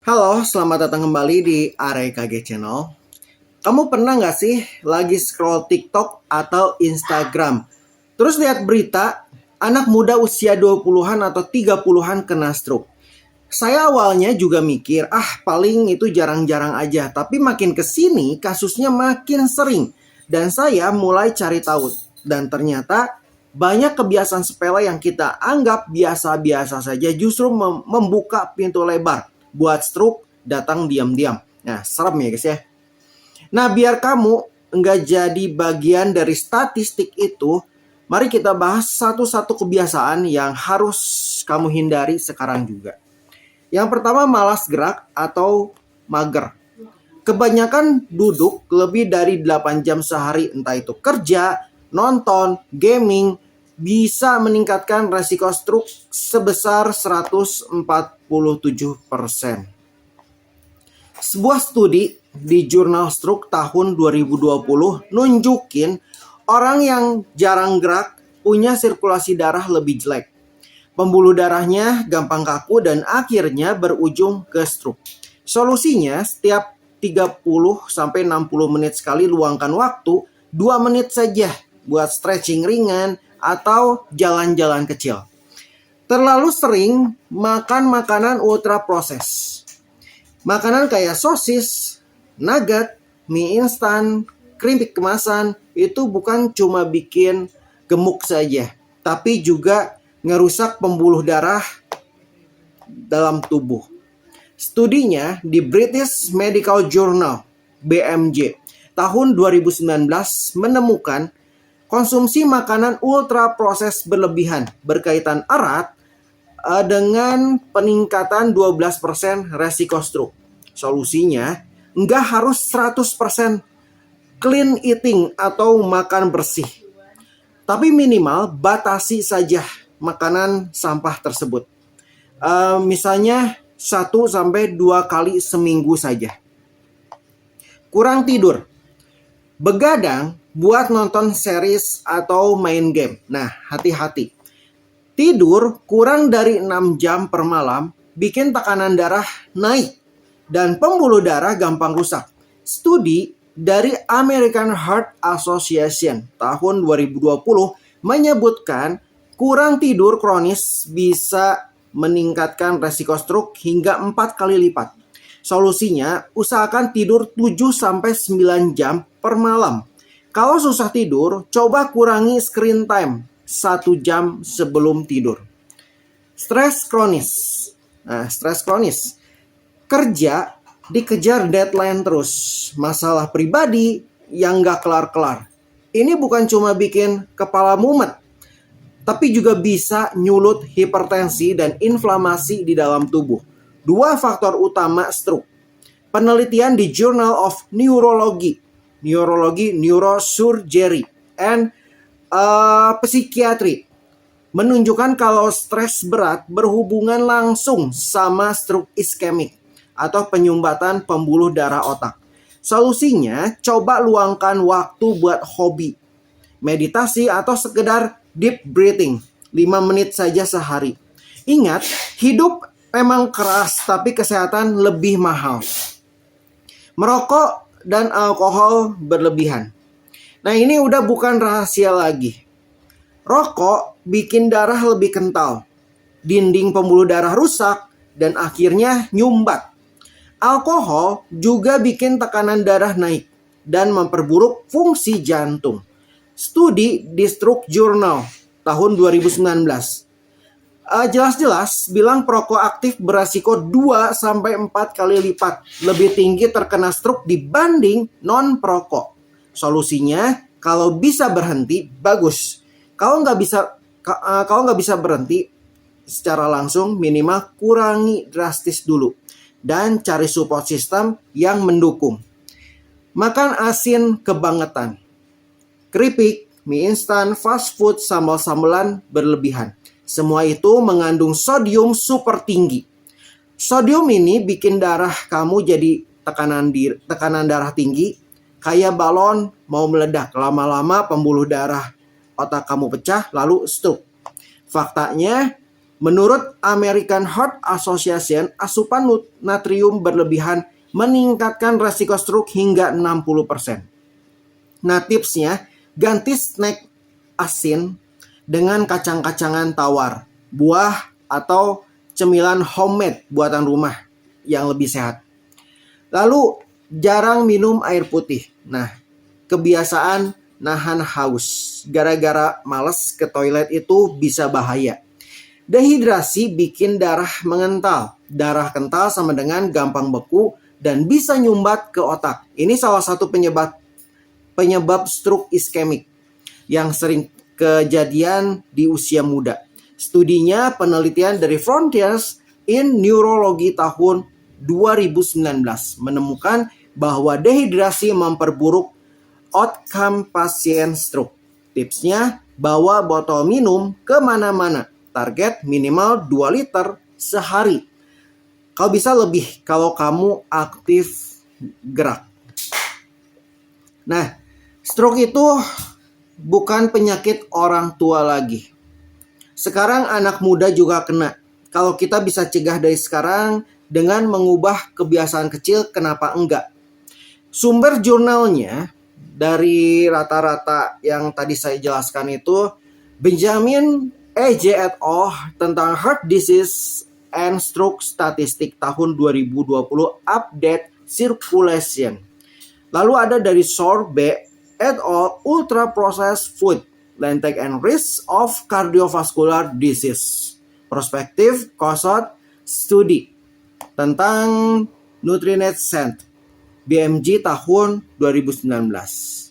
Halo, selamat datang kembali di AREKG Channel. Kamu pernah nggak sih lagi scroll TikTok atau Instagram, terus lihat berita anak muda usia 20-an atau 30-an kena stroke? Saya awalnya juga mikir, paling itu jarang-jarang aja. Tapi makin kesini kasusnya makin sering. Dan saya mulai cari tahu. Dan ternyata banyak kebiasaan sepele yang kita anggap biasa-biasa saja justru membuka pintu lebar buat stroke datang diam-diam. Nah, serem ya guys ya. Nah, biar kamu nggak jadi bagian dari statistik itu, mari kita bahas satu-satu kebiasaan yang harus kamu hindari sekarang juga. Yang pertama, malas gerak atau mager. Kebanyakan duduk lebih dari 8 jam sehari, entah itu kerja, nonton, gaming, bisa meningkatkan resiko stroke sebesar 147%. Sebuah studi di jurnal stroke tahun 2020 nunjukin orang yang jarang gerak punya sirkulasi darah lebih jelek. Pembuluh darahnya gampang kaku dan akhirnya berujung ke stroke. Solusinya, setiap 30-60 menit sekali luangkan waktu 2 menit saja buat stretching ringan atau jalan-jalan kecil. Terlalu sering makan makanan ultra proses. Makanan kayak sosis, nugget, mie instan, keripik kemasan itu bukan cuma bikin gemuk saja, tapi juga ngerusak pembuluh darah dalam tubuh. Studinya di British Medical Journal (BMJ) tahun 2019 menemukan konsumsi makanan ultra proses berlebihan berkaitan erat dengan peningkatan 12% resiko stroke. Solusinya, nggak harus 100% clean eating atau makan bersih. Tapi minimal batasi saja makanan sampah tersebut. Misalnya 1-2 kali seminggu saja. Kurang tidur. Begadang buat nonton series atau main game. Nah, hati-hati. Tidur kurang dari 6 jam per malam bikin tekanan darah naik dan pembuluh darah gampang rusak. Studi dari American Heart Association tahun 2020 menyebutkan kurang tidur kronis bisa meningkatkan resiko stroke hingga 4 kali lipat. Solusinya, usahakan tidur 7-9 jam per malam. Kalau susah tidur, coba kurangi screen time 1 jam sebelum tidur. Stres kronis. Nah, stres kronis. Kerja dikejar deadline terus. Masalah pribadi yang gak kelar-kelar. Ini bukan cuma bikin kepala mumet, tapi juga bisa nyulut hipertensi dan inflamasi di dalam tubuh. 2 faktor utama stroke. Penelitian di Journal of Neurology, Neurosurgery, and Psikiatri menunjukkan kalau stres berat berhubungan langsung sama stroke iskemik atau penyumbatan pembuluh darah otak. Solusinya, coba luangkan waktu buat hobi, meditasi atau sekedar deep breathing 5 menit saja sehari. Ingat, hidup memang keras tapi kesehatan lebih mahal. Merokok dan alkohol berlebihan. Nah, ini udah bukan rahasia lagi. Rokok bikin darah lebih kental, dinding pembuluh darah rusak, dan akhirnya nyumbat. Alkohol juga bikin tekanan darah naik dan memperburuk fungsi jantung. Studi di Stroke Journal tahun 2019 jelas-jelas bilang perokok aktif beresiko 2-4 kali lipat lebih tinggi terkena stroke dibanding non-perokok. Solusinya, kalau bisa berhenti, bagus. Kalau nggak bisa berhenti secara langsung, minimal kurangi drastis dulu dan cari support system yang mendukung. Makan asin kebangetan, keripik, mie instan, fast food, sambal-sambalan berlebihan. Semua itu mengandung sodium super tinggi. Sodium ini bikin darah kamu jadi tekanan darah tinggi, kayak balon mau meledak. Lama-lama pembuluh darah otak kamu pecah lalu stroke. Faktanya, Menurut American Heart Association, asupan natrium berlebihan meningkatkan resiko stroke hingga 60%. Nah, tipsnya, ganti snack asin dengan kacang-kacangan tawar, buah, atau cemilan homemade buatan rumah yang lebih sehat. Lalu, jarang minum air putih. Nah, kebiasaan nahan haus gara-gara males ke toilet itu bisa bahaya. Dehidrasi bikin darah mengental. Darah kental sama dengan gampang beku dan bisa nyumbat ke otak. Ini salah satu penyebab stroke iskemik yang sering kejadian di usia muda. Studinya penelitian dari Frontiers in Neurology tahun 2019 menemukan bahwa dehidrasi memperburuk outcome pasien stroke. Tipsnya, bawa botol minum kemana-mana. Target minimal 2 liter sehari. Kalau bisa lebih kalau kamu aktif gerak. Nah, stroke itu bukan penyakit orang tua lagi. Sekarang anak muda juga kena. Kalau kita bisa cegah dari sekarang dengan mengubah kebiasaan kecil, kenapa enggak? Sumber jurnalnya dari rata-rata yang tadi saya jelaskan itu Benjamin E.J. et al. Tentang Heart Disease and Stroke Statistik tahun 2020 Update Circulation. Lalu ada dari Sorbe et al. Ultra Processed Food, Length and Risk of Cardiovascular Disease. Prospective Cohort Study tentang Nutrinet Cent BMG tahun 2019.